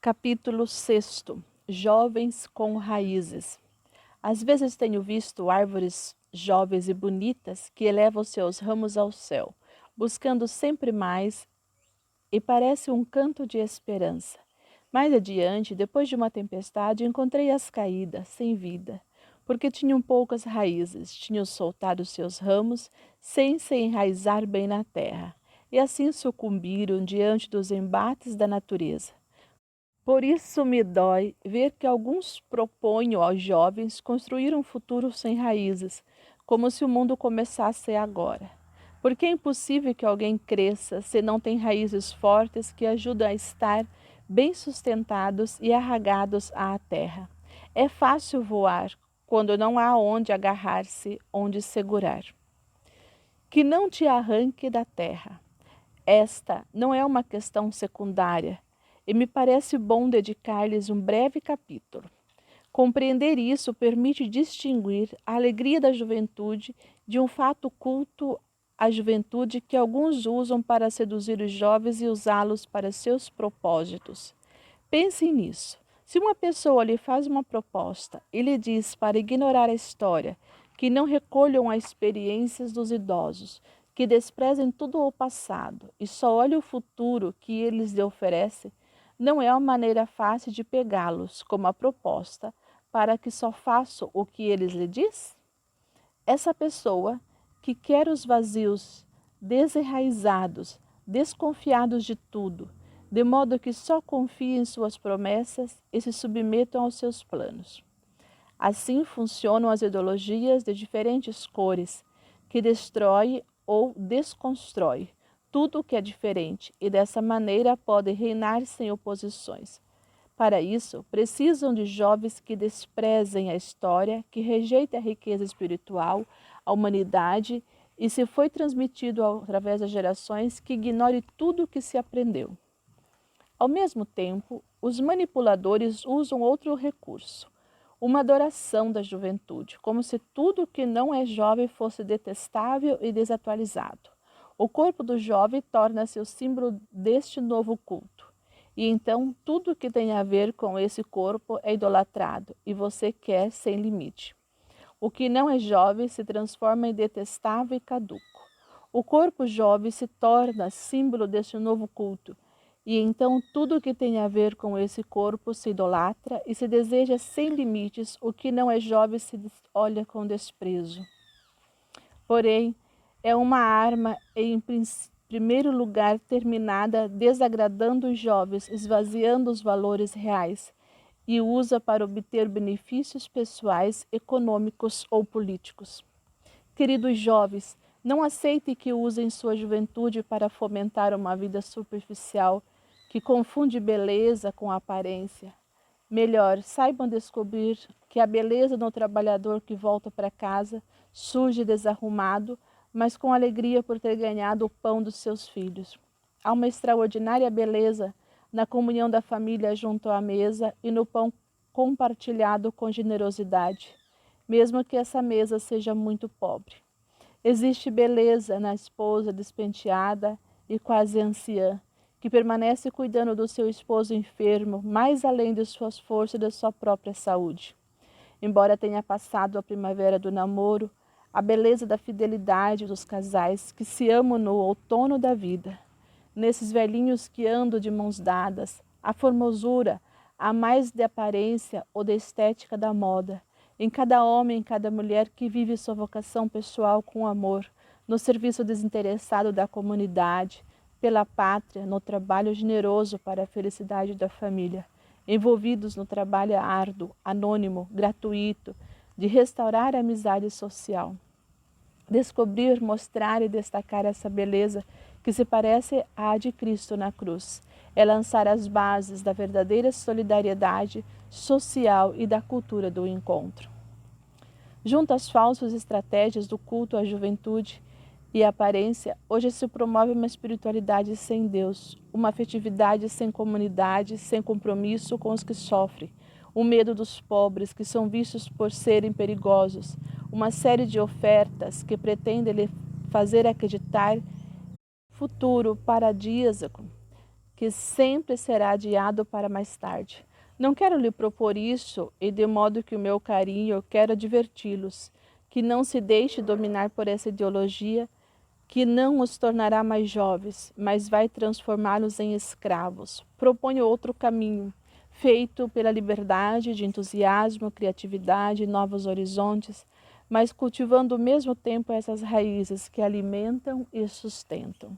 Capítulo 6. Jovens com raízes. Às vezes tenho visto árvores jovens e bonitas que elevam seus ramos ao céu, buscando sempre mais, e parece um canto de esperança. Mais adiante, depois de uma tempestade, encontrei-as caídas, sem vida, porque tinham poucas raízes, tinham soltado seus ramos sem se enraizar bem na terra, e assim sucumbiram diante dos embates da natureza. Por isso me dói ver que alguns propõem aos jovens construir um futuro sem raízes, como se o mundo começasse agora. Porque é impossível que alguém cresça se não tem raízes fortes que ajudam a estar bem sustentados e arraigados à terra. É fácil voar quando não há onde agarrar-se, onde segurar. Que não te arranque da terra. Esta não é uma questão secundária, e me parece bom dedicar-lhes um breve capítulo. Compreender isso permite distinguir a alegria da juventude de um fato culto à juventude que alguns usam para seduzir os jovens e usá-los para seus propósitos. Pensem nisso. Se uma pessoa lhe faz uma proposta e lhe diz para ignorar a história, que não recolham as experiências dos idosos, que desprezem tudo o passado e só olhem o futuro que eles lhe oferecem, não é uma maneira fácil de pegá-los como a proposta para que só façam o que eles lhe diz? Essa pessoa que quer os vazios, desenraizados, desconfiados de tudo, de modo que só confiem em suas promessas e se submetam aos seus planos. Assim funcionam as ideologias de diferentes cores, que destrói ou desconstrói tudo o que é diferente e dessa maneira podem reinar sem oposições. Para isso, precisam de jovens que desprezem a história, que rejeitem a riqueza espiritual, a humanidade e, se foi transmitido através das gerações, que ignore tudo o que se aprendeu. Ao mesmo tempo, os manipuladores usam outro recurso, uma adoração da juventude, como se tudo que não é jovem fosse detestável e desatualizado. O corpo do jovem torna-se o símbolo deste novo culto. E então tudo que tem a ver com esse corpo é idolatrado e você quer sem limite. O que não é jovem se transforma em detestável e caduco. O corpo jovem se torna símbolo deste novo culto. E então tudo que tem a ver com esse corpo se idolatra e se deseja sem limites, o que não é jovem se olha com desprezo. Porém, é uma arma em primeiro lugar terminada desagradando os jovens, esvaziando os valores reais e usa para obter benefícios pessoais, econômicos ou políticos. Queridos jovens, não aceitem que usem sua juventude para fomentar uma vida superficial que confunde beleza com aparência. Melhor, saibam descobrir que a beleza no trabalhador que volta para casa surge desarrumado, mas com alegria por ter ganhado o pão dos seus filhos. Há uma extraordinária beleza na comunhão da família junto à mesa e no pão compartilhado com generosidade, mesmo que essa mesa seja muito pobre. Existe beleza na esposa despenteada e quase anciã, que permanece cuidando do seu esposo enfermo, mais além de suas forças e da sua própria saúde. Embora tenha passado a primavera do namoro, a beleza da fidelidade dos casais que se amam no outono da vida. Nesses velhinhos que andam de mãos dadas, a formosura, a mais de aparência ou de estética da moda, em cada homem, em cada mulher que vive sua vocação pessoal com amor, no serviço desinteressado da comunidade, pela pátria, no trabalho generoso para a felicidade da família, envolvidos no trabalho árduo, anônimo, gratuito, de restaurar a amizade social. Descobrir, mostrar e destacar essa beleza que se parece à de Cristo na cruz. É lançar as bases da verdadeira solidariedade social e da cultura do encontro. Junto às falsas estratégias do culto à juventude e à aparência, hoje se promove uma espiritualidade sem Deus, uma afetividade sem comunidade, sem compromisso com os que sofrem, o medo dos pobres que são vistos por serem perigosos, uma série de ofertas que pretendem lhe fazer acreditar futuro paradisíaco, que sempre será adiado para mais tarde. Não quero lhe propor isso, e de modo que o meu carinho eu quero adverti-los, que não se deixe dominar por essa ideologia que não os tornará mais jovens, mas vai transformá-los em escravos. Proponho outro caminho, feito pela liberdade de entusiasmo, criatividade, novos horizontes, mas cultivando ao mesmo tempo essas raízes que alimentam e sustentam.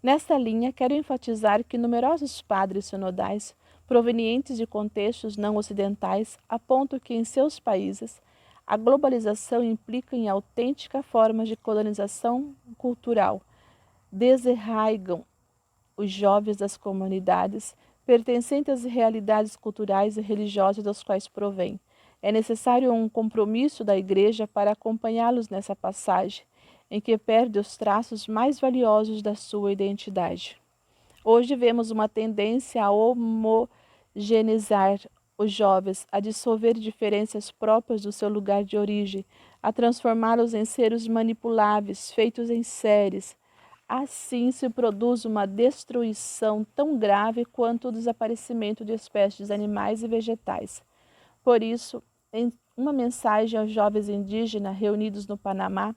Nesta linha, quero enfatizar que numerosos padres sinodais, provenientes de contextos não ocidentais, apontam que em seus países a globalização implica em autêntica forma de colonização cultural, desarraigam os jovens das comunidades pertencentes às realidades culturais e religiosas das quais provêm. É necessário um compromisso da Igreja para acompanhá-los nessa passagem, em que perde os traços mais valiosos da sua identidade. Hoje vemos uma tendência a homogeneizar os jovens, a dissolver diferenças próprias do seu lugar de origem, a transformá-los em seres manipuláveis, feitos em séries. Assim se produz uma destruição tão grave quanto o desaparecimento de espécies animais e vegetais. Por isso, em uma mensagem aos jovens indígenas reunidos no Panamá,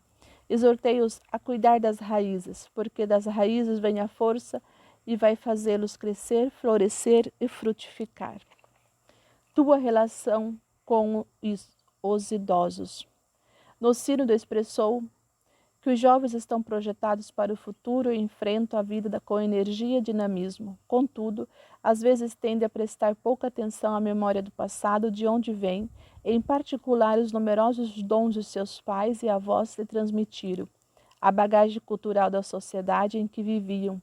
exortei-os a cuidar das raízes, porque das raízes vem a força e vai fazê-los crescer, florescer e frutificar. Tua relação com os idosos. No sínodo expressou que os jovens estão projetados para o futuro e enfrentam a vida com energia e dinamismo. Contudo, às vezes tendem a prestar pouca atenção à memória do passado, de onde vêm, em particular os numerosos dons de seus pais e avós lhe transmitiram, a bagagem cultural da sociedade em que viviam.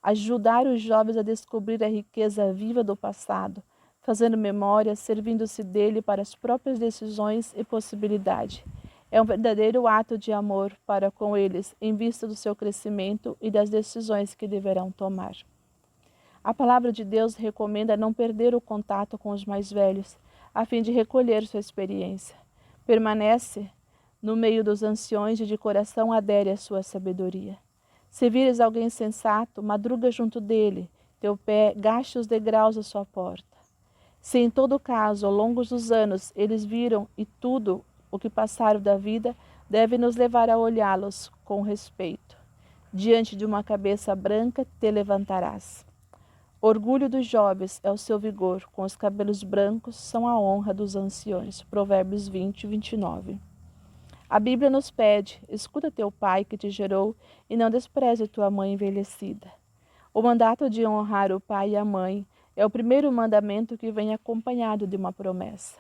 Ajudar os jovens a descobrir a riqueza viva do passado, fazendo memória, servindo-se dele para as próprias decisões e possibilidades. É um verdadeiro ato de amor para com eles, em vista do seu crescimento e das decisões que deverão tomar. A palavra de Deus recomenda não perder o contato com os mais velhos, a fim de recolher sua experiência. Permanece no meio dos anciões e de coração adere à sua sabedoria. Se vires alguém sensato, madruga junto dele, teu pé gaste os degraus à sua porta. Se em todo caso, ao longo dos anos, eles viram e tudo o que passaram da vida, deve nos levar a olhá-los com respeito. Diante de uma cabeça branca te levantarás. Orgulho dos jovens é o seu vigor, com os cabelos brancos são a honra dos anciões. Provérbios 20, 29. A Bíblia nos pede, escuta teu pai que te gerou e não despreze tua mãe envelhecida. O mandato de honrar o pai e a mãe é o primeiro mandamento que vem acompanhado de uma promessa.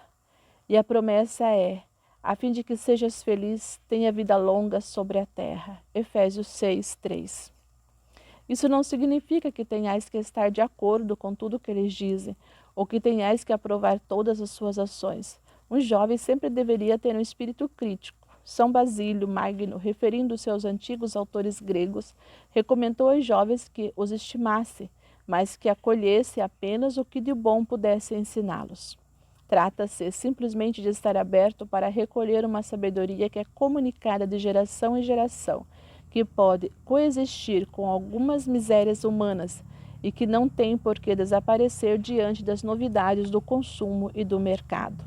E a promessa é, a fim de que sejas feliz, tenha vida longa sobre a terra. Efésios 6, 3. Isso não significa que tenhais que estar de acordo com tudo que eles dizem, ou que tenhais que aprovar todas as suas ações. Um jovem sempre deveria ter um espírito crítico. São Basílio Magno, referindo-se aos antigos autores gregos, recomendou aos jovens que os estimasse, mas que acolhesse apenas o que de bom pudesse ensiná-los. Trata-se simplesmente de estar aberto para recolher uma sabedoria que é comunicada de geração em geração, que pode coexistir com algumas misérias humanas e que não tem por que desaparecer diante das novidades do consumo e do mercado.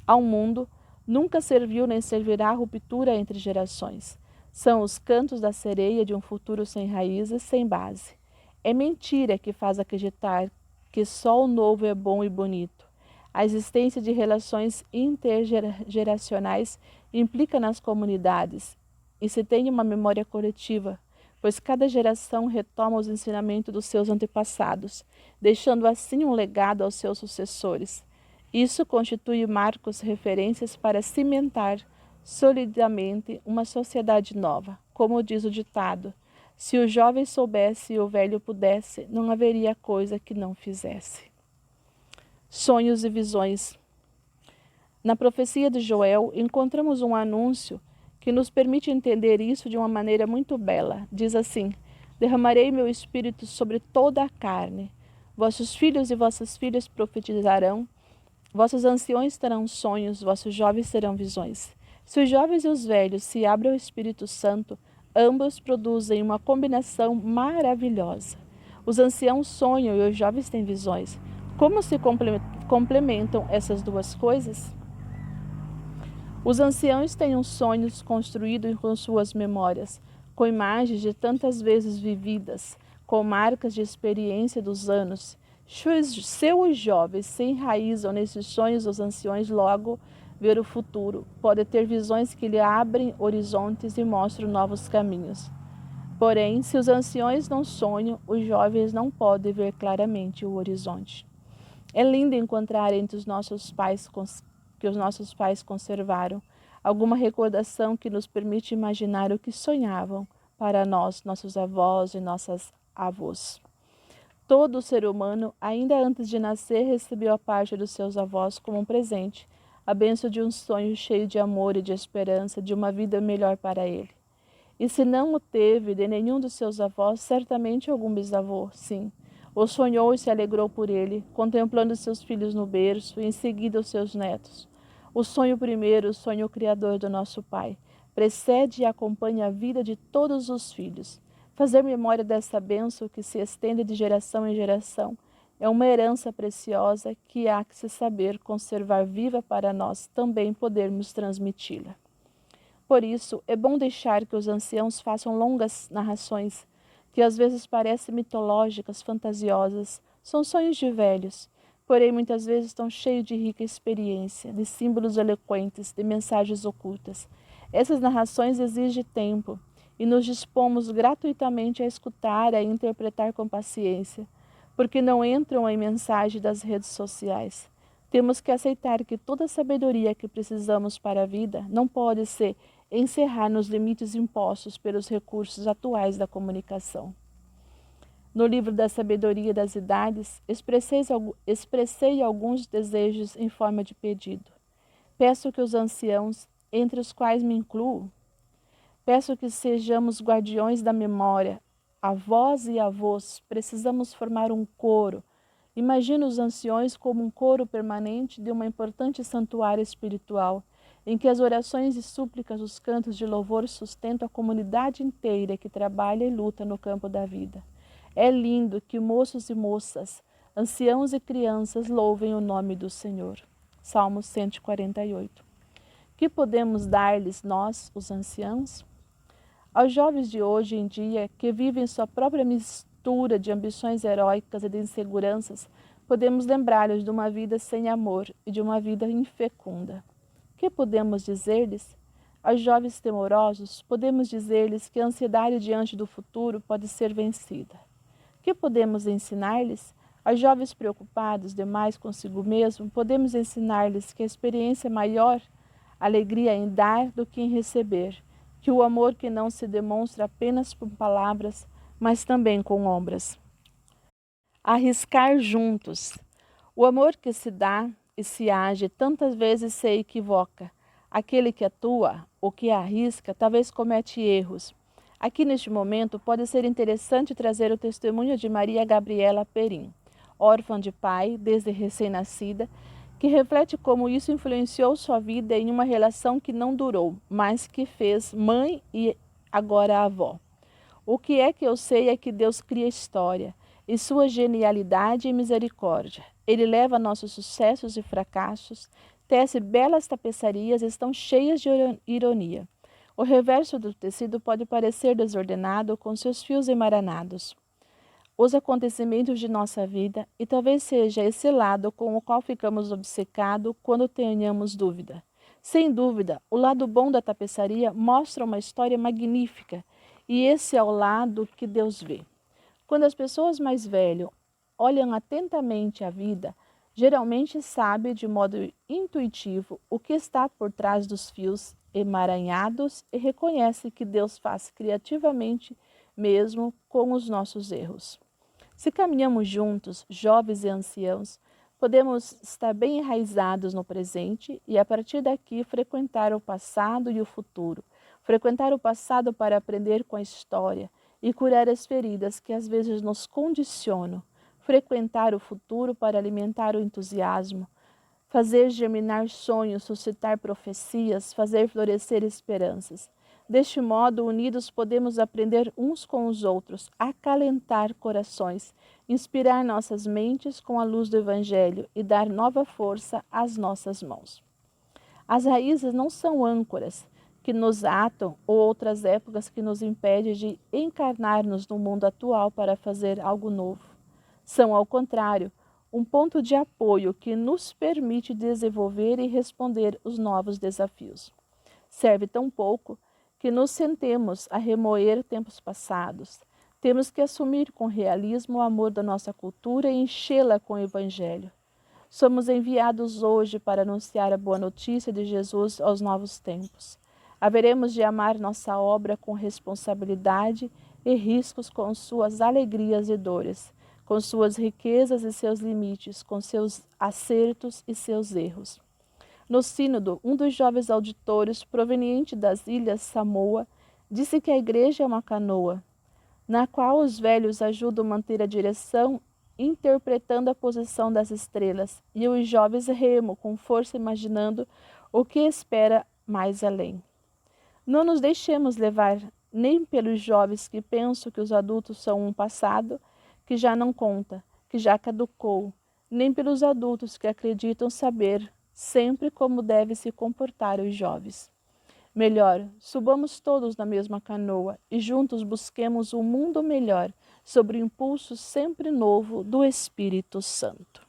Ao mundo, nunca serviu nem servirá a ruptura entre gerações. São os cantos da sereia de um futuro sem raízes, sem base. É mentira que faz acreditar que só o novo é bom e bonito. A existência de relações intergeracionais implica nas comunidades e se tem uma memória coletiva, pois cada geração retoma os ensinamentos dos seus antepassados, deixando assim um legado aos seus sucessores. Isso constitui marcos referências para cimentar solidamente uma sociedade nova. Como diz o ditado, se o jovem soubesse e o velho pudesse, não haveria coisa que não fizesse. Sonhos e visões. Na profecia de Joel, encontramos um anúncio que nos permite entender isso de uma maneira muito bela. Diz assim, derramarei meu espírito sobre toda a carne. Vossos filhos e vossas filhas profetizarão, vossos anciões terão sonhos, vossos jovens terão visões. Se os jovens e os velhos se abrem ao Espírito Santo, ambos produzem uma combinação maravilhosa. Os anciãos sonham e os jovens têm visões. Como se complementam essas duas coisas? Os anciãos têm os sonhos construídos com suas memórias, com imagens de tantas vezes vividas, com marcas de experiência dos anos. Se os jovens se enraizam nesses sonhos dos anciãos, logo ver o futuro. Pode ter visões que lhe abrem horizontes e mostram novos caminhos. Porém, se os anciãos não sonham, os jovens não podem ver claramente o horizonte. É lindo encontrar entre os nossos pais que os nossos pais conservaram alguma recordação que nos permite imaginar o que sonhavam para nós, nossos avós e nossas avós. Todo ser humano, ainda antes de nascer, recebeu a parte dos seus avós como um presente, a bênção de um sonho cheio de amor e de esperança, de uma vida melhor para ele. E se não o teve de nenhum dos seus avós, certamente algum bisavô, sim. O sonhou e se alegrou por ele, contemplando seus filhos no berço e em seguida os seus netos. O sonho primeiro, o sonho criador do nosso Pai, precede e acompanha a vida de todos os filhos. Fazer memória dessa bênção que se estende de geração em geração é uma herança preciosa que há que se saber conservar viva para nós também podermos transmiti-la. Por isso, é bom deixar que os anciãos façam longas narrações, que às vezes parecem mitológicas, fantasiosas, são sonhos de velhos, porém muitas vezes estão cheios de rica experiência, de símbolos eloquentes, de mensagens ocultas. Essas narrações exigem tempo e nos dispomos gratuitamente a escutar e a interpretar com paciência, porque não entram em mensagem das redes sociais. Temos que aceitar que toda a sabedoria que precisamos para a vida não pode se encerrar nos limites impostos pelos recursos atuais da comunicação. No livro da Sabedoria das Idades, expressei alguns desejos em forma de pedido. Peço que os anciãos, entre os quais me incluo, peço que sejamos guardiões da memória. Avós e avós, precisamos formar um coro. Imagino os anciões como um coro permanente de uma importante santuário espiritual, em que as orações e súplicas, os cantos de louvor sustentam a comunidade inteira que trabalha e luta no campo da vida. É lindo que moços e moças, anciãos e crianças louvem o nome do Senhor. Salmo 148. Que podemos dar-lhes nós, os anciãos? Aos jovens de hoje em dia, que vivem sua própria mistura de ambições heróicas e de inseguranças, podemos lembrar-lhes de uma vida sem amor e de uma vida infecunda. Que podemos dizer-lhes? Aos jovens temorosos, podemos dizer-lhes que a ansiedade diante do futuro pode ser vencida. Que podemos ensinar-lhes? Aos jovens preocupados demais consigo mesmo, podemos ensinar-lhes que a experiência é maior alegria em dar do que em receber, que o amor que não se demonstra apenas por palavras, mas também com obras. Arriscar juntos. O amor que se dá e se age tantas vezes se equivoca. Aquele que atua ou que arrisca talvez comete erros. Aqui neste momento pode ser interessante trazer o testemunho de Maria Gabriela Perim, órfã de pai desde recém-nascida, que reflete como isso influenciou sua vida em uma relação que não durou, mas que fez mãe e agora avó. O que é que eu sei é que Deus cria história, e sua genialidade e misericórdia. Ele leva nossos sucessos e fracassos, tece belas tapeçarias, estão cheias de ironia. O reverso do tecido pode parecer desordenado, com seus fios emaranados. Os acontecimentos de nossa vida, e talvez seja esse lado com o qual ficamos obcecados quando tenhamos dúvida. Sem dúvida, o lado bom da tapeçaria mostra uma história magnífica, e esse é o lado que Deus vê. Quando as pessoas mais velhas olham atentamente a vida, geralmente sabem de modo intuitivo o que está por trás dos fios emaranhados e reconhecem que Deus faz criativamente mesmo com os nossos erros. Se caminhamos juntos, jovens e anciãos, podemos estar bem enraizados no presente e, a partir daqui, frequentar o passado e o futuro. Frequentar o passado para aprender com a história e curar as feridas que às vezes nos condicionam. Frequentar o futuro para alimentar o entusiasmo, fazer germinar sonhos, suscitar profecias, fazer florescer esperanças. Deste modo, unidos, podemos aprender uns com os outros, acalentar corações, inspirar nossas mentes com a luz do Evangelho e dar nova força às nossas mãos. As raízes não são âncoras que nos atam ou outras épocas que nos impedem de encarnar-nos no mundo atual para fazer algo novo. São, ao contrário, um ponto de apoio que nos permite desenvolver e responder os novos desafios. Serve tão pouco que nos sentemos a remoer tempos passados. Temos que assumir com realismo o amor da nossa cultura e enchê-la com o Evangelho. Somos enviados hoje para anunciar a boa notícia de Jesus aos novos tempos. Haveremos de amar nossa obra com responsabilidade e riscos com suas alegrias e dores, com suas riquezas e seus limites, com seus acertos e seus erros. No sínodo, um dos jovens auditores, proveniente das ilhas Samoa, disse que a igreja é uma canoa, na qual os velhos ajudam a manter a direção, interpretando a posição das estrelas, e os jovens remam com força, imaginando o que espera mais além. Não nos deixemos levar nem pelos jovens que pensam que os adultos são um passado que já não conta, que já caducou, nem pelos adultos que acreditam saber sempre como devem se comportar os jovens. Melhor, subamos todos na mesma canoa e juntos busquemos um mundo melhor, sob o impulso sempre novo do Espírito Santo.